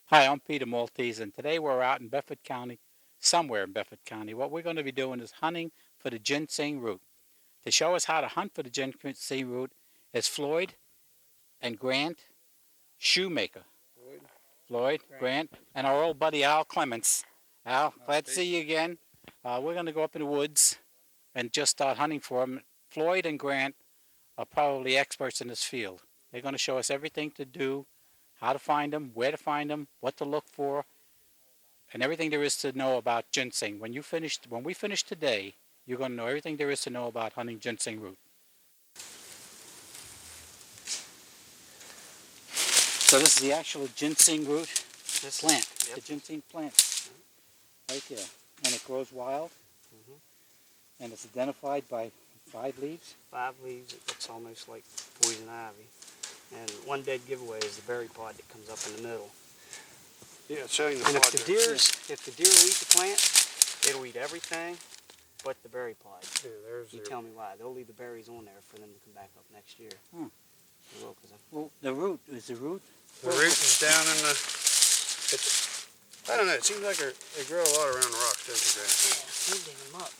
Hi, I'm Peter Maltese, and today we're out in Bedford County, somewhere in Bedford County. What we're going to be doing is hunting for the ginseng root. To show us how to hunt for the ginseng root is Floyd and Grant Shoemaker. Floyd, Grant, and our old buddy Al Clements. Al, glad to see you again. We're going to go up in the woods and just start hunting for them. Floyd and Grant are probably experts in this field. They're going to show us everything to do, how to find them, where to find them, what to look for, and everything there is to know about ginseng. When we finish today, you're going to know everything there is to know about hunting ginseng root. So this is the actual ginseng root plant. Yep. The ginseng plant, right there, and it grows wild, and it's identified by 5 leaves. 5 leaves. It looks almost like poison ivy. And one dead giveaway is the berry pod that comes up in the middle. Yeah, showing the and pod. If the deer will eat the plant, it'll eat everything but the berry pod. Yeah, you tell me why. They'll leave the berries on there for them to come back up next year. They will, well, the root is the root. The root is down in the. I don't know. It seems like they grow a lot around the rocks, don't they, Grant? Yeah, we dig them up.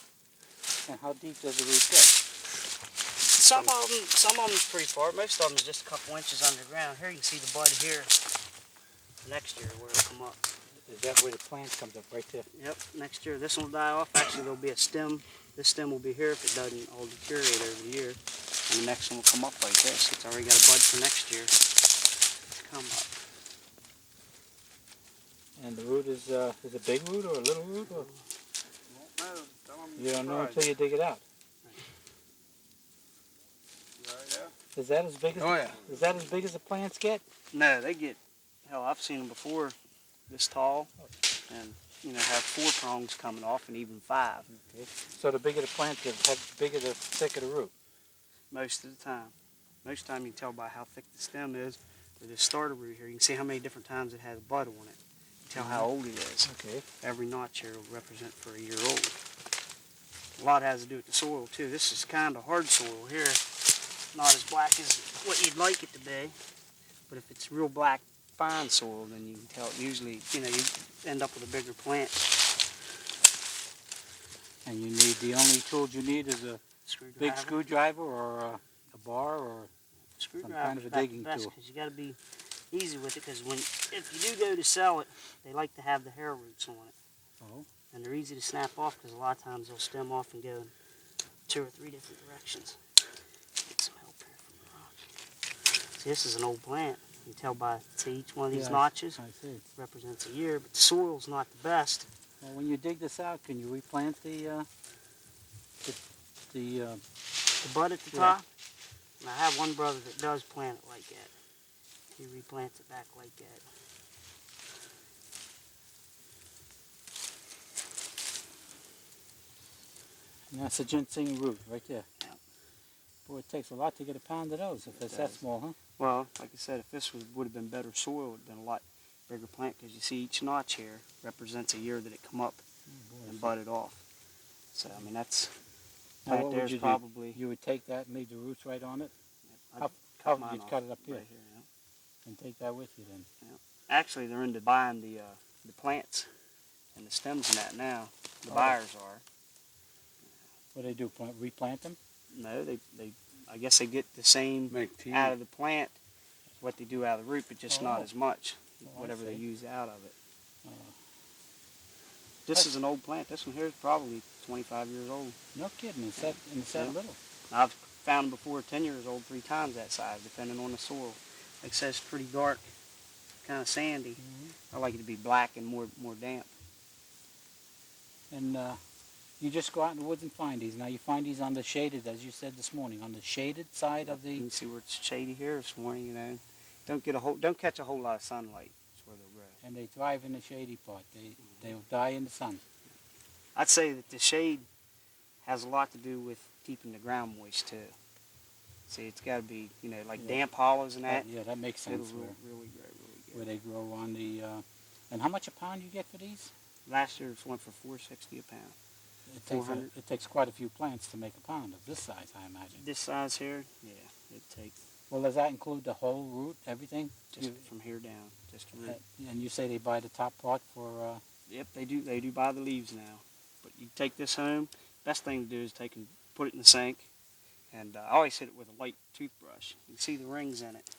And how deep does the root go? Some of them's pretty far. Most of them is just a couple inches underground. Here you can see the bud here. Next year where it'll come up. Is that where the plant comes up, right there? Yep. Next year this one will die off. Actually, there'll be a stem. This stem will be here if it doesn't all deteriorate over the year. And the next one will come up like this. It's already got a bud for next year. Come up. And the root is a big root or a little root? Or? You don't know until you dig it out. Is that as big as? Oh yeah. Is that as big as the plants get? No, they get. Hell, I've seen them before, this tall, and have 4 prongs coming off, and even 5. Okay. So the bigger the plant gets, the bigger the thicker the root. Most of the time. Most of the time you can tell by how thick the stem is, or this starter root here. You can see how many different times it has bud on it. You can tell how old it is. Okay. Every notch here will represent for a year old. A lot has to do with the soil too. This is kind of hard soil here. Not as black as what you'd like it to be, but if it's real black, fine soil, then you can tell it usually, you end up with a bigger plant. And you need, the only tools you need is a big screwdriver or a bar or some kind of a digging tool. Because you got to be easy with it, because if you do go to sell it, they like to have the hair roots on it. Oh. And they're easy to snap off because a lot of times they'll stem off and go in 2 or 3 different directions. Get some help here from the rock. See, this is an old plant. You can tell by each one of these notches represents a year, but the soil's not the best. Well, when you dig this out, can you replant the bud at the top? And I have one brother that does plant it like that. He replants it back like that. And that's a ginseng root right there. Yeah. Boy, it takes a lot to get a pound of those if it's that small, huh? Well, like I said, if this would have been better soil, it would have been a lot bigger plant, because you see each notch here represents a year that it come up and budded off. So, I mean, that's plant there's probably... You would take that and leave the roots right on it? You'd cut it up here, right here, and take that with you then? Yeah. Actually, they're into buying the plants and the stems and that now. The buyers are. What do they do, replant them? No, I guess they get the same out of the plant as what they do out of the root, but just not as much, whatever they use out of it. This is an old plant. This one here is probably 25 years old. No kidding. It's that little. I've found them before 10 years old 3 times that size, depending on the soil. Like I said, it's pretty dark, kind of sandy. I like it to be black and more damp. And you just go out in the woods and find these. Now you find these on the shaded, as you said this morning, on the shaded side of the... You can see where it's shady here this morning, Don't catch a whole lot of sunlight. That's where they'll grow. And they thrive in the shady part. They'll die in the sun. I'd say that the shade has a lot to do with keeping the ground moist too. See, it's got to be, like damp hollows and that. Yeah, that makes sense. It'll really grow really good. Where they grow on the... and how much a pound you get for these? Last year it went for $4.60 a pound. It takes quite a few plants to make a pound of this size, I imagine. This size here, yeah, it takes Well, does that include the whole root, everything? Just from here down, just a root. And you say they buy the top part for... Yep, they do. They do buy the leaves now. But you take this home. Best thing to do is take and put it in the sink. And I always hit it with a light toothbrush. You can see the rings in it.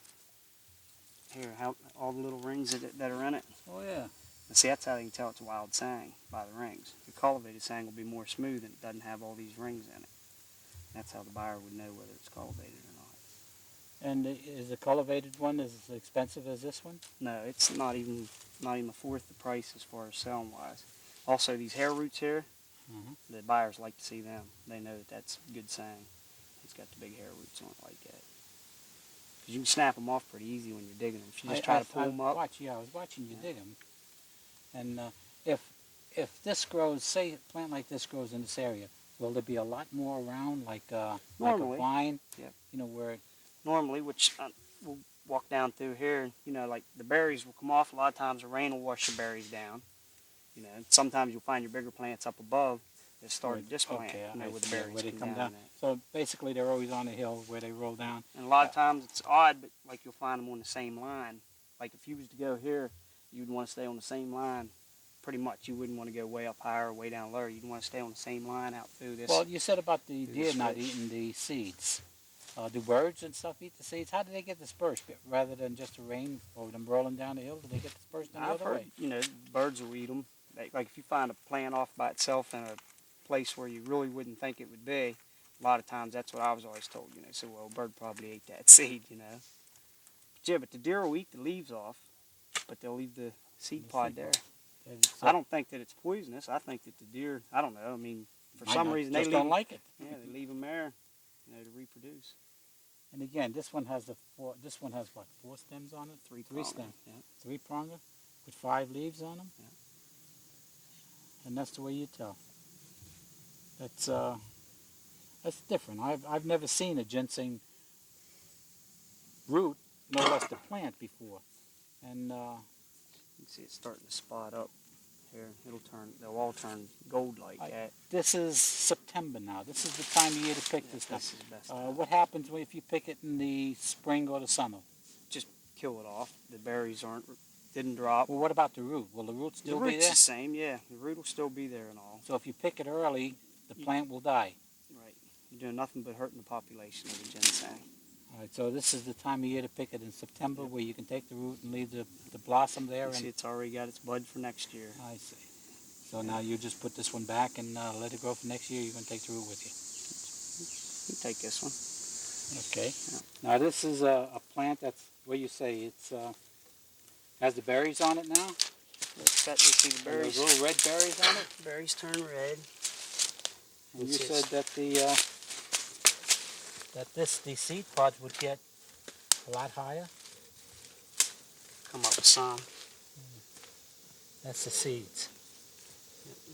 Here, how all the little rings that are in it. Oh, yeah. And see, that's how you can tell it's a wild sang, by the rings. The cultivated sang will be more smooth and it doesn't have all these rings in it. That's how the buyer would know whether it's cultivated or not. And is the cultivated one as expensive as this one? No, it's not even a fourth the price as far as selling wise. Also, these hair roots here, the buyers like to see them. They know that that's good sang. It's got the big hair roots on it like that. Because you can snap them off pretty easy when you're digging them. If you just try to pull them up. I was watching you dig them. And if this grows, say a plant like this grows in this area, will there be a lot more around, like a vine? Yep. You know, where... Normally, which we'll walk down through here, you know, like the berries will come off. A lot of times the rain will wash the berries down. You know, sometimes you'll find your bigger plants up above that started this plant, you know, with the berries where they come down. at. So basically they're always on a hill where they roll down. And a lot of times it's odd, but like you'll find them on the same line. Like if you was to go here, you'd want to stay on the same line. Pretty much, you wouldn't want to go way up higher or way down lower. You'd want to stay on the same line out through this. Well, you said about the deer not eating the seeds. Do birds and stuff eat the seeds? How do they get dispersed rather than just the rain or them rolling down the hill? Do they get dispersed the other way? You know, birds will eat them. Like if you find a plant off by itself in a place where you really wouldn't think it would be, a lot of times that's what I was always told. You know, so well, a bird probably ate that seed. You know. But yeah, but the deer will eat the leaves off, but they'll leave the seed pod there. I don't think that it's poisonous. I think that the deer, I don't know. I mean, for some reason they don't like it. Yeah, they leave them there, you know, to reproduce. And again, this one has what? 4 stems on it? Three stems. Yeah. 3-pronger with 5 leaves on them. Yeah. And that's the way you tell. That's different. I've never seen a ginseng root, no less the plant before. And you can see it's starting to spot up here. They'll all turn gold like that. This is September now. This is the time of year to pick this stuff. This is the best time. What happens if you pick it in the spring or the summer? Just kill it off. The berries didn't drop. Well, what about the root? Will the root still be there? The root's the same, yeah. The root will still be there and all. So if you pick it early, the plant will die. Right. You're doing nothing but hurting the population of the ginseng. All right, so this is the time of year to pick it in September, where you can take the root and leave the blossom there. You see, it's already got its bud for next year. I see. So now you just put this one back and let it grow for next year. You're going to take the root with you. You take this one. Okay. Yeah. Now this is a plant that's, what do you say, it's has the berries on it now? It's set, you see the berries. Those little red berries on it? Berries turn red. And you said that the seed pods would get a lot higher? Come up with some. That's the seeds.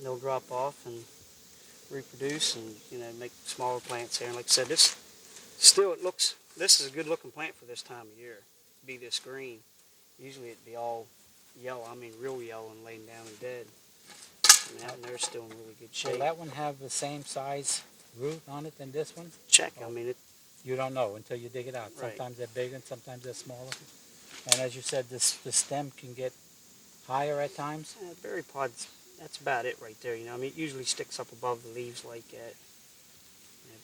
They'll drop off and reproduce and, you know, make smaller plants here. And like I said, this is a good looking plant for this time of year. Be this green. Usually it'd be all yellow, I mean real yellow and laying down and dead. And out there still in really good shape. Will that one have the same size root on it than this one? Check, I mean, You don't know until you dig it out. Right. Sometimes they're bigger and sometimes they're smaller. And as you said, the stem can get higher at times. berry pods, that's about it right there. You know, I mean, it usually sticks up above the leaves like that.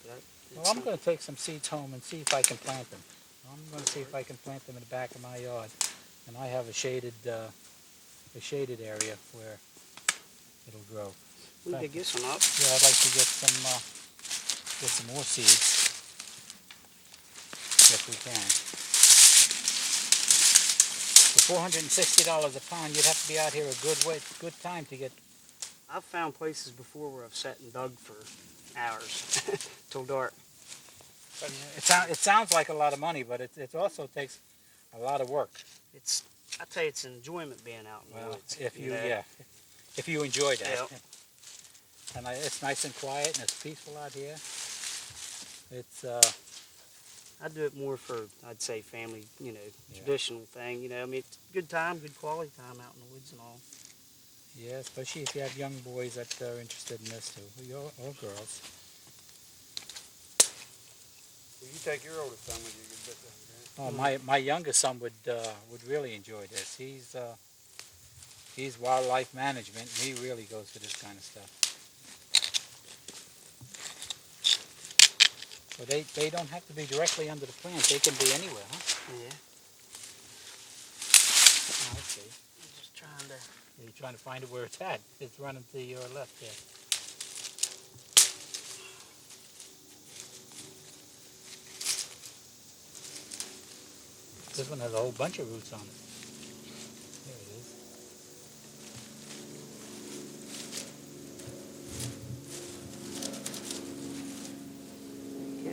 Yeah, Well, I'm going to take some seeds home and see if I can plant them. I'm going to see if I can plant them in the back of my yard. And I have a shaded area where it'll grow. We can dig this one up. Yeah, I'd like to get some more seeds if we can. For $460 a pound, you'd have to be out here a good time to get. I've found places before where I've sat and dug for hours till dark. It sounds like a lot of money, but it also takes a lot of work. I tell you, it's an enjoyment being out in the woods. If you enjoy that. Yep. And it's nice and quiet and it's peaceful out here. It's I do it more for, I'd say, family, you know, traditional thing. You know, I mean, it's a good time, good quality time out in the woods and all. yeah, especially if you have young boys that are interested in this too, or girls. Well, you take your oldest son with you, get bit down, Oh, my youngest son would really enjoy this. He's wildlife management, and he really goes for this kind of stuff. So they don't have to be directly under the plant. They can be anywhere, huh? Yeah. Oh, I see. I'm just trying to. You're trying to find it where it's at. It's running to your left there. This one has a whole bunch of roots on it. There it is. Yeah.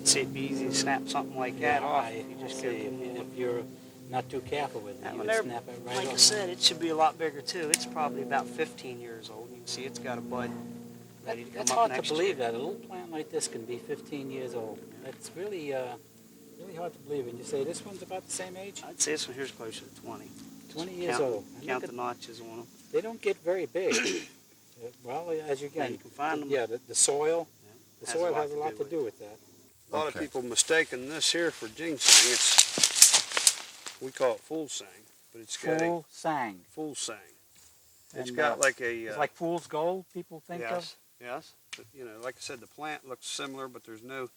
See, it'd be easy to snap something like that off. If you just go if you're not too careful with it, That you one would there, snap it right like off. I said, it should be a lot bigger too. It's probably about 15 years old. You can see it's got a bud ready to come That's up hard to next believe year. that a little plant like this can be 15 years old. That's really hard to believe. And you say this one's about the same age? I'd say this one here's closer to 20. 20 years Count- old. And Count look the notches on them. they don't get very big. Well, as you Yeah, can, you can find them. yeah, the soil, the Has a soil lot has a to lot do to with do with that. A lot of people mistaken this here for ginseng. We call it full sang, but it's got Full sang. a full sang. It's And, got like a It's like fool's gold, people think of. yes. But, you know, like I said, the plant looks similar, but there's no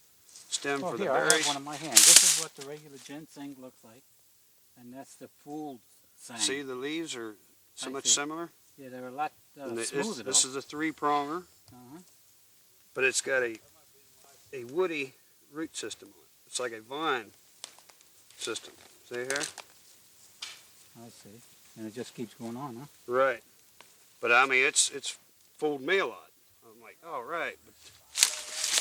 stem Oh, for here, the I have berries. one in my hand. This is what the regular ginseng looks like. And that's the fool's sang. See, the leaves are so I much see. similar. Yeah, they're a lot And smoother, this though. is a three-pronger, Uh-huh. but it's got a woody root system on it. It's like a vine system. See here? I see. And it just keeps going on, huh? Right. But I mean, it's fooled me a lot. I'm like, oh, right.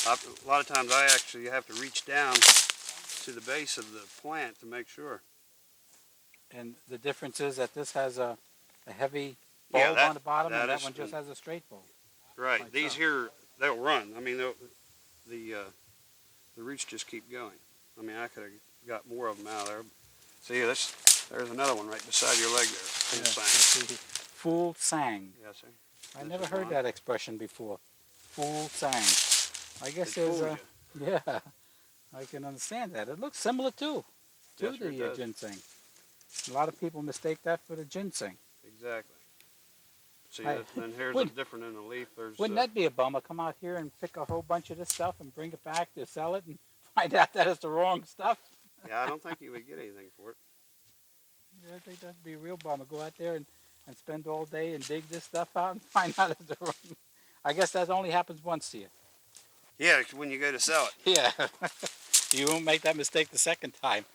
But a lot of times I actually have to reach down to the base of the plant to make sure. And the difference is that this has a heavy Yeah, bulb that- on the bottom, that and that is- one just has a straight bulb. Right. Like These so. here, they'll run. I mean, the roots just keep going. I mean, I could have got more of them out of there. See, there's another one right beside your leg there. Full Yeah, sang. let's see. Fool sang. Yes, sir. I This never is heard mine. that expression before. Fool sang. I guess It there's fooled a... Yeah, I can understand that. It looks similar, too, to Yes, sir, it the does. ginseng. A lot of people mistake that for the ginseng. Exactly. See, I- then here's Wouldn't- a different in the leaf. There's Wouldn't that be a bummer? Come out here and pick a whole bunch of this stuff and bring it back to sell it and find out that it's the wrong stuff? yeah, I don't think you would get anything for it. Yeah, I think that'd be a real bummer. Go out there and spend all day and dig this stuff out and find out it's the wrong. I guess that only happens once a year. Yeah, when you go to sell it. Yeah. You won't make that mistake the second time.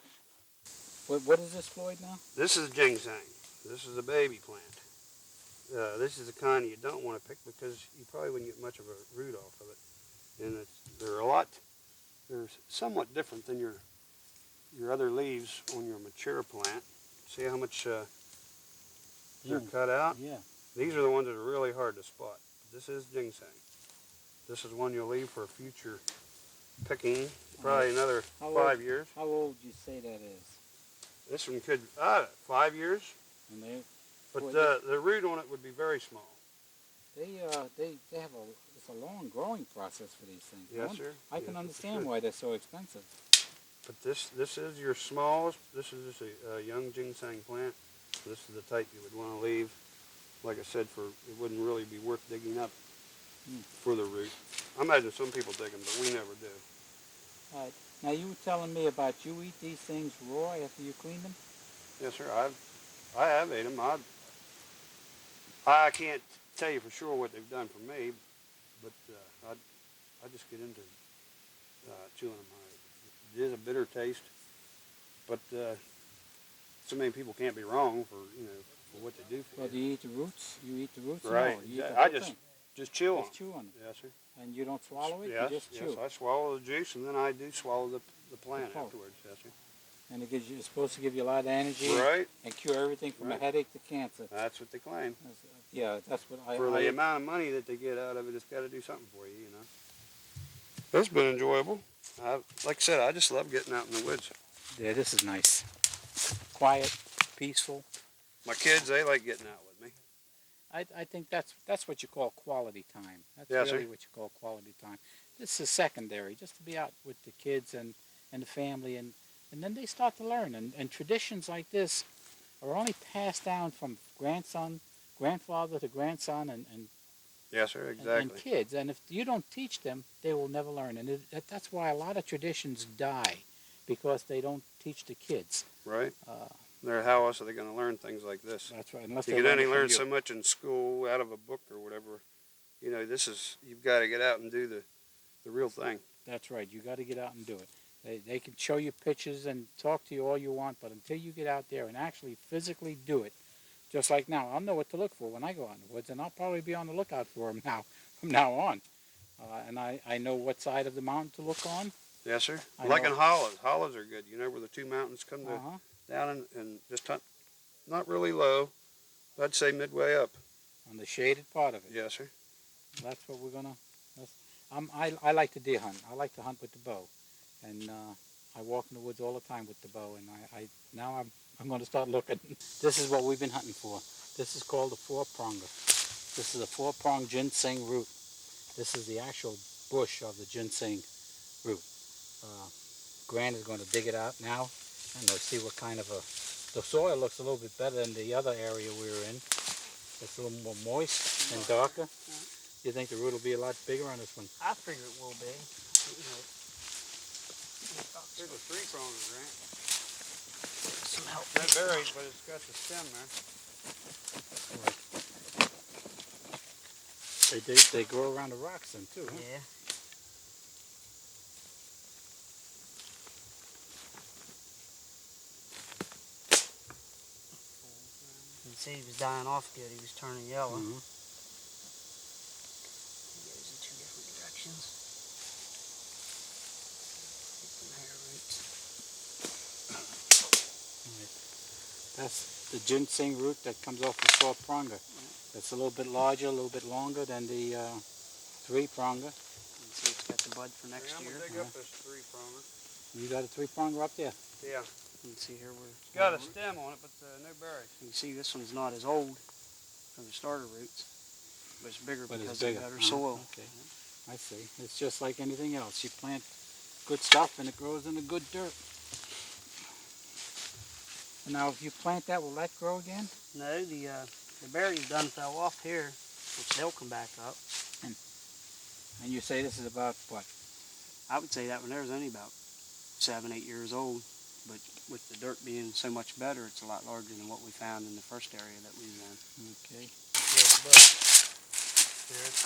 What is this, Floyd, now? This is ginseng. This is a baby plant. This is the kind you don't want to pick because you probably wouldn't get much of a root off of it. And they're somewhat different than your other leaves on your mature plant. See how much they're cut out? Yeah. These are the ones that are really hard to spot. This is ginseng. This is one you'll leave for future picking, probably another How 5 years. How old do you say that is? This one could, 5 years, And they but Well, the root on it would be very small. they have it's a long growing process for these things. Yes, sir. I Yes, can it's understand good. why they're so expensive. But this is your smallest. This is just a young ginseng plant. This is the type you would want to leave. Like I said, it wouldn't really be worth digging up for the root. I imagine some people dig them, but we never do. All right. Now you were telling me about you eat these things raw after you clean them. Yes, sir. I have ate them. I can't tell you for sure what they've done for me, but I just get into chewing them. It is a bitter taste, but so many people can't be wrong for for what they do for Well, do you. you eat the roots? You eat the roots? or Right. No? You eat the I whole just thing? just chew on Just them. chew on it. Yes, sir. And you don't swallow it? Yes, You just chew. yes. I swallow the juice, and then I do swallow the plant pulp. afterwards. Yes, sir. And it's supposed to give you a lot of energy Right. and cure everything from a Right. headache to cancer. That's what they claim. Yeah, that's what I. For the amount of money that they get out of it, it's got to do something for you, you know. It's been enjoyable. Like I said, I just love getting out in the woods. Yeah, this is nice. Quiet, peaceful. My kids, they like getting out with me. I think that's what you call quality time. That's Yes, really sir. what you call quality time. this is secondary, just to be out with the kids and the family, and then they start to learn. And traditions like this are only passed down from grandfather to grandson, Yes, sir. and Exactly. kids. And if you don't teach them, they will never learn. And that's why a lot of traditions die, because they don't teach the kids. Right. Uh, How else are they going to learn things like this? that's right. Unless You they can only it from learn you. so much in school out of a book or whatever. You know, you've got to get out and do the real thing. That's right. You got to get out and do it. They can show you pictures and talk to you all you want, but until you get out there and actually physically do it, just like now, I'll know what to look for when I go out in the woods, and I'll probably be on the lookout for them now, from now on. And I know what side of the mountain to look on. Yes, sir. I Like know. in hollows. Hollows are good. You know where the two mountains come Uh-huh. down and just not really low. I'd say midway up. On the shaded part of it. Yes, sir. That's what we're gonna. I like to deer hunt. I like to hunt with the bow, and I walk in the woods all the time with the bow. And now I'm going to start looking. This is what we've been hunting for. This is called a four-pronger. This is a four-pronged ginseng root. This is the actual bush of the ginseng root. Grant is going to dig it out now, and let's see what kind of a. The soil looks a little bit better than the other area we were in. It's a little more moist and darker. You think the root will be a lot bigger on this one? I figure it will be. You know, Here's a three-pronger, Grant. some help. No berries, but it's got the stem there. They grow around the rocks then too, huh? Yeah. You can see he was dying off good. He was turning yellow. Mm-hmm. He goes in two different directions. From hair roots. That's the ginseng root that comes off the four-pronger. It's a little bit larger, a little bit longer than the three-pronger. You can see it's got the bud for next I'm year. gonna dig up this three-pronger. You got a three-pronger up there? Yeah. You can see here where It's got a stem on it, but no berries. you can see this one's not as old from the starter roots, but it's bigger But it's because bigger. of better soil. Okay, I see. It's just like anything else. You plant good stuff and it grows in the good dirt. And now if you plant that, will that grow again? No, the berries done fell off here, which they'll come back up. And you say this is about what? I would say that one there is only about 7, 8 years old, but with the dirt being so much better, it's a lot larger than what we found in the first area that we was in. Okay. Yeah, the bud.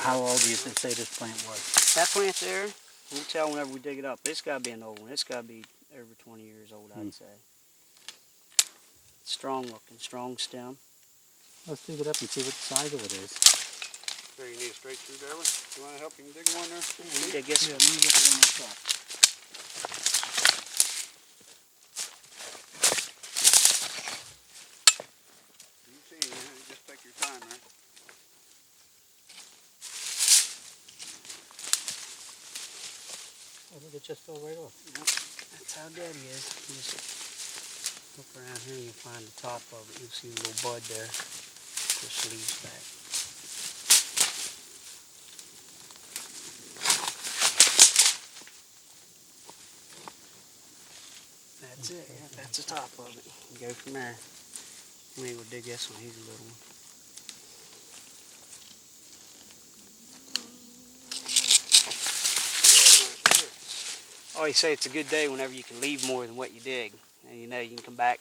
How old do you say this plant was? That plant there, we'll tell whenever we dig it up. It's got to be an old one. It's got to be over 20 years old, I'd say. Strong looking, strong stem. Let's dig it up and see what the size of it is. So you need a straight screwdriver? You want to help him dig one there? I guess Let me get the one on top. You see, just take your time there. Oh, look, it just fell right off. That's how dead he is. You just look around here and you'll find the top of it. You'll see a little bud there. Push the leaves back. That's it. Yeah, that's the top of it. You go from there. We will dig this one. He's a little one. I always say it's a good day whenever you can leave more than what you dig. And you know you can come back.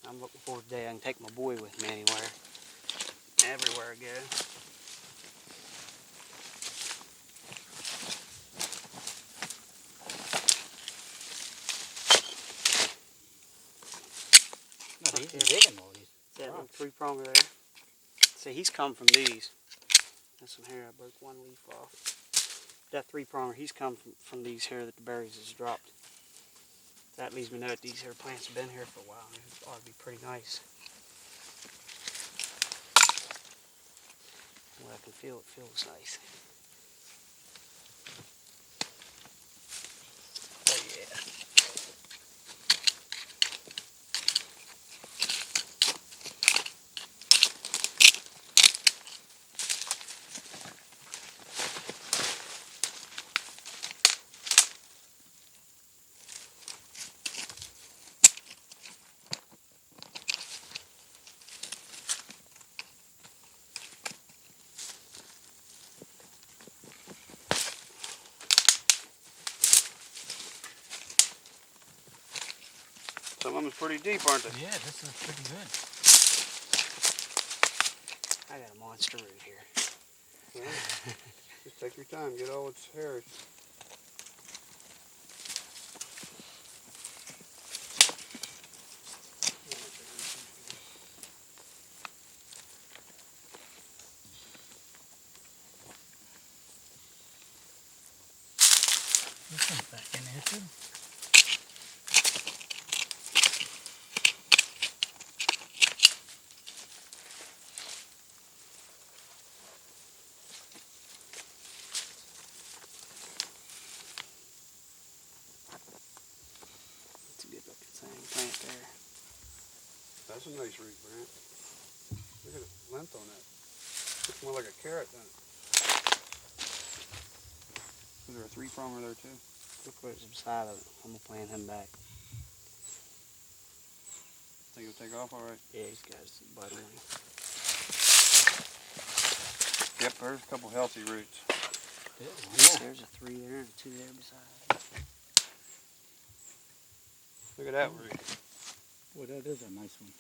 I'm looking forward to the day I can take my boy with me anywhere. Everywhere I go. No, he's digging all these. That little rocks. three-pronger there. See, he's come from these. This one here, I broke one leaf off. That three-pronger, he's come from these here that the berries has dropped. That leaves me know that these here plants have been here for a while. It ought to be pretty nice. When I can feel it feels nice. Oh yeah. Some of them's pretty deep, aren't they? Yeah, this is pretty good. I got a monster root here. Well, just take your time, get all its hairs. This one's back in there too. It's a good looking thing, plant there. That's a nice root, Brant. Look at the length on that. Looks more like a carrot, doesn't it? Is there a three-pronger there too? Look what's beside of it. I'm gonna plant him back. Think it'll take off all right? Yeah, he's got his bud on him. Yep, there's a couple healthy roots. Yeah. There's a 3 there and 2 there beside it. Look at that root. Boy, that is a nice one.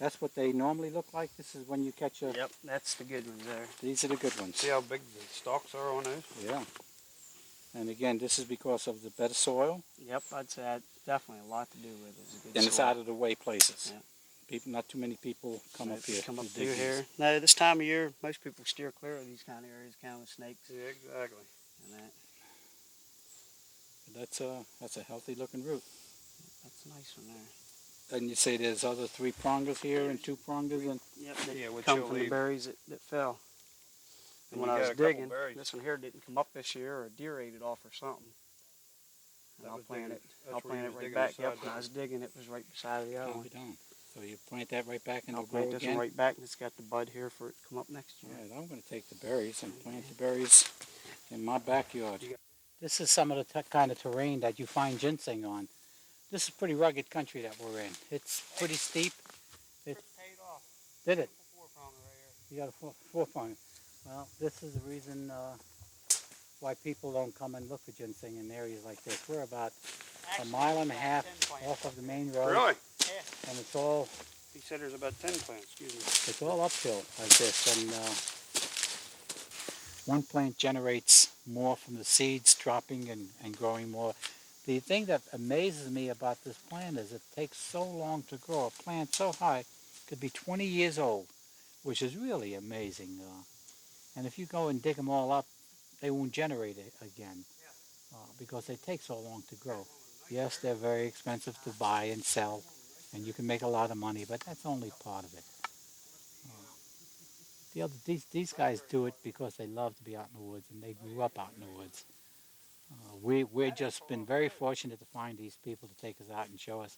That's what they normally look like. This is when you catch a. Yep, that's the good ones there. These are the good ones. See how big the stalks are on those? Yeah. And again, this is because of the better soil Yep, I'd say that's definitely a lot to do with it. It's a good and it's soil. out of the way places. Yeah. People, not too many people come up here. Come to up dig through these. here. No, this time of year, most people steer clear of these kind of areas, kind of snakes Yeah, exactly. and that. That's a healthy looking root. That's a nice one there. And you say there's other 3 prongers here and 2 prongers and Yep, they Yeah, which come you'll from the leave. berries that fell. And And when you I got was a couple digging, berries. this one here didn't come up this year, or a deer ate it off or something. And That I'll was plant digging- it. that's I'll where plant you it was right digging back. the Yep, side when I down. was digging, it was right beside the other calm one. it down. So you plant that right back and I'll it'll grow plant this again. one right back, and it's got the bud here for it to come up next All year. right, I'm going to take the berries and plant the berries in my backyard. This is some of the kind of terrain that you find ginseng on. This is pretty rugged country that we're in. It's pretty steep. Paid off. Did it? 4-pounder right here. You got a 4-pound. Well, this is the reason why people don't come and look for ginseng in areas like this. We're about a mile and a half off of the main road, Really? and it's all He said there's about 10 plants, excuse me. it's all uphill like this, and one plant generates more from the seeds dropping and growing more. The thing that amazes me about this plant is it takes so long to grow. A plant so high could be 20 years old, which is really amazing. And if you go and dig them all up, they won't generate it again because they take so long to grow. Yes, they're very expensive to buy and sell, and you can make a lot of money, but that's only part of it. These guys do it because they love to be out in the woods, and they grew up out in the woods. We've just been very fortunate to find these people to take us out and show us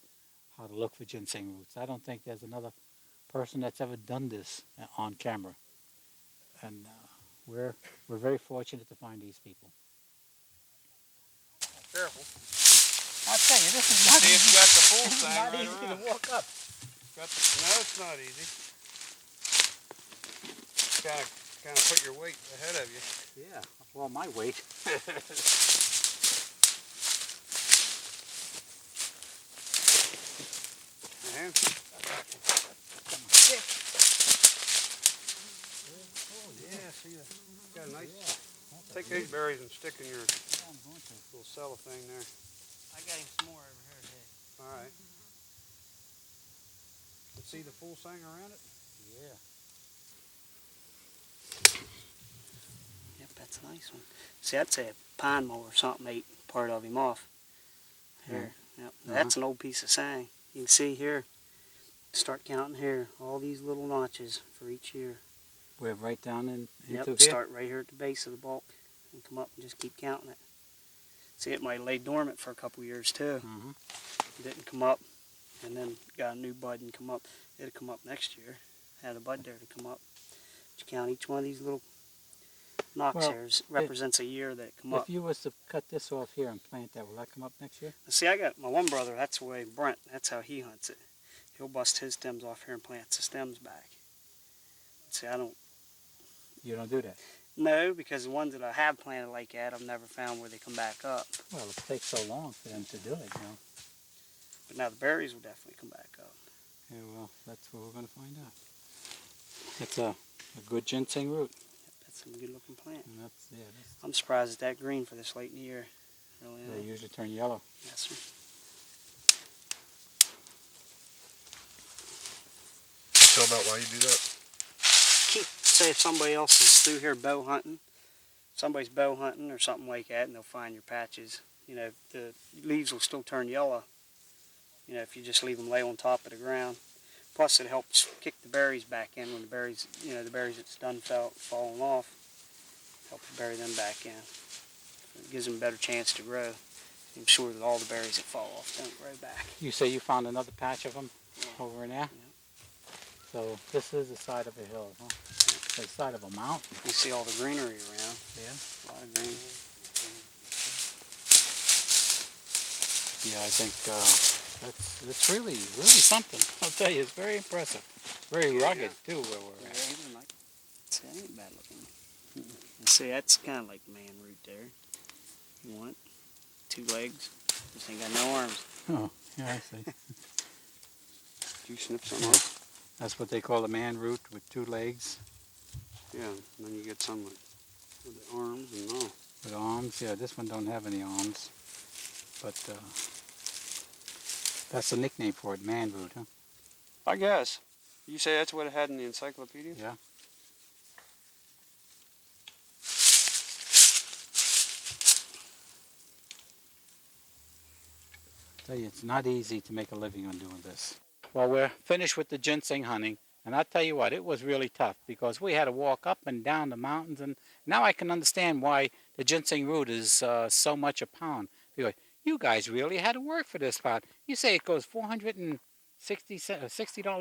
how to look for ginseng roots. I don't think there's another person that's ever done this on camera, and we're very fortunate to find these people. Careful. I'll tell you, this is not See, it's easy. got the full This is thing not right easy around. to walk up. No, it's not easy. Kind of put your weight ahead of you. Yeah, well, my weight. Man, yeah, see, got a nice. Take these berries and stick in your little cellophane there. I got him some more over here, Dad. All right. You see the full thing around it? Yeah. Yep, that's a nice one. See, I'd say a pine mole or something ate part of him off. Here. Yep. That's an old piece of sang. You can see here, start counting here, all these little notches for each year. We're right down into Yep, here. start right here at the base of the bulk and come up and just keep counting it. See, it might lay dormant for a couple years too. Mm-hmm. Didn't come up, and then got a new bud and come up. It'll come up next year. Had a bud there to come up. But you count each one of these little knocks Well, here represents a year that come up. If you was to cut this off here and plant that, will that come up next year? See, I got my one brother, that's the way Brent, that's how he hunts it. He'll bust his stems off here and plants the stems back. See, I don't, You don't do that. No, because the ones that I have planted like that, I've never found where they come back up. Well, it takes so long for them to do it, you know. But now the berries will definitely come back up. Yeah, well, that's what we're going to find out. That's a good ginseng root. Yep, that's a good looking plant. And that's, yeah, I'm surprised it's that green for this late in the year. Really they am. usually turn yellow. Yes, sir. Tell about why you do that. Say if somebody else is through here bow hunting, somebody's bow hunting or something like that, and they'll find your patches. You know, the leaves will still turn yellow, you know, if you just leave them lay on top of the ground. Plus it helps kick the berries back in when the berries, you know, the berries that's done falling off, helps bury them back in. It gives them a better chance to grow. I'm sure that all the berries that fall off don't grow back. You say you found another patch of them over in there? Yeah. So this is the side of a hill, huh? The side of a mountain. You see all the greenery around. Yeah. A lot of green. Yeah, I think that's really something. I'll tell you, it's very impressive. Very rugged too, where we're at. See, that ain't bad looking. And see, that's kind of like man root there. You want 2 legs? Just ain't got no arms. Oh, yeah, I see. Do you snip some off? That's what they call a man root with 2 legs. Yeah, and then you get some with the arms and all. With arms, yeah. This one don't have any arms, but that's the nickname for it, man root, huh? I guess. You say that's what it had in the encyclopedia? Yeah. Tell you, it's not easy to make a living on doing this. Well, we're finished with the ginseng hunting, and I'll tell you what, it was really tough because we had to walk up and down the mountains, and now I can understand why the ginseng root is so much a pound. Because you guys really had to work for this pot. You say it goes $460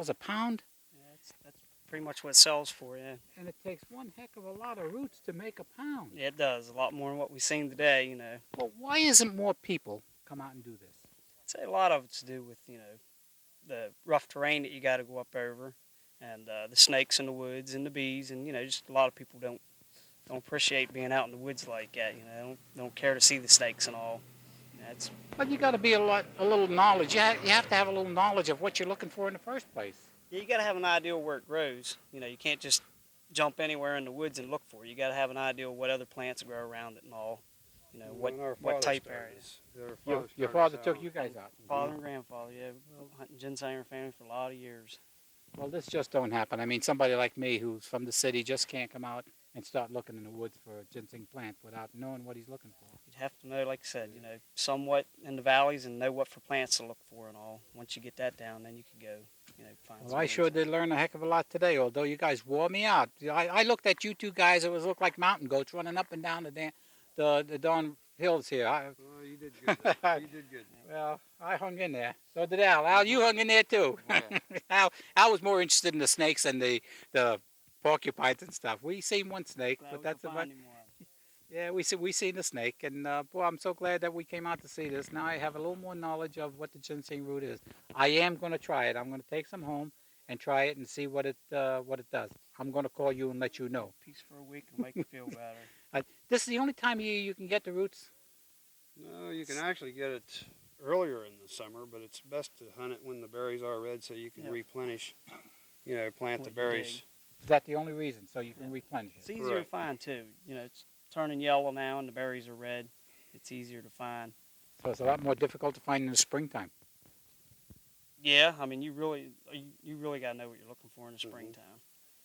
a pound? Yeah, that's pretty much what it sells for, yeah. And it takes one heck of a lot of roots to make a pound. Yeah, it does. A lot more than what we've seen today, you know. Well, why isn't more people come out and do this? I'd say a lot of it's to do with, you know, the rough terrain that you got to go up over, and the snakes in the woods and the bees, and, you know, just a lot of people don't appreciate being out in the woods like that, you know. Don't care to see the snakes and all. That's. But you got to be a little knowledge. You have to have a little knowledge of what you're looking for in the first place. Yeah, you got to have an idea where it grows. You know, you can't just jump anywhere in the woods and look for it. You got to have an idea of what other plants grow around it and all. You know, what type areas. Your father took you guys out. Father and grandfather, yeah, hunting ginseng family for a lot of years. Well, this just don't happen. I mean, somebody like me who's from the city just can't come out and start looking in the woods for a ginseng plant without knowing what he's looking for. You'd have to know, like I said, you know, somewhat in the valleys and know what for plants to look for and all. Once you get that down, then you can go, you know, find some. Well, I sure did learn a heck of a lot today, although you guys wore me out. I looked at you 2 guys, it looked like mountain goats running up and down the darn hills here. Oh, you did good. You did good. Well, I hung in there. So did Al. Al, you hung in there too. Oh, yeah. Al was more interested in the snakes and the porcupines and stuff. We seen one snake, Glad but we that's could about. find him one. Yeah, we seen the snake, and boy, I'm so glad that we came out to see this. Now I have a little more knowledge of what the ginseng root is. I am going to try it. I'm going to take some home and try it and see what it does. I'm going to call you and let you know. Peace for a week will make you feel better. This is the only time of year you can get the roots. No, you can actually get it earlier in the summer, but it's best to hunt it when the berries are red so you can replenish, you know, plant the What you berries. dig. Is that the only reason? So you can replenish It's it. easier to find too. You know, it's turning yellow now and the berries are red. It's easier to find. So it's a lot more difficult to find in the springtime. Yeah, I mean, you really got to know what you're looking for in the springtime.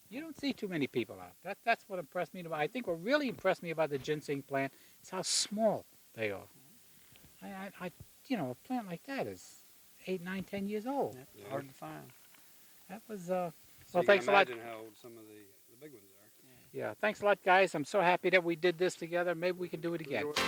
You don't see too many people out. That's what impressed me. I think what really impressed me about the ginseng plant is how small they are. You know, a plant like that is 8, 9, 10 years old. Yep, hard to find. That was So well. you Thanks a can lot. imagine how old some of the big ones are. Yeah, thanks a lot, guys. I'm so happy that we did this together. Maybe we can do it again. Enjoy.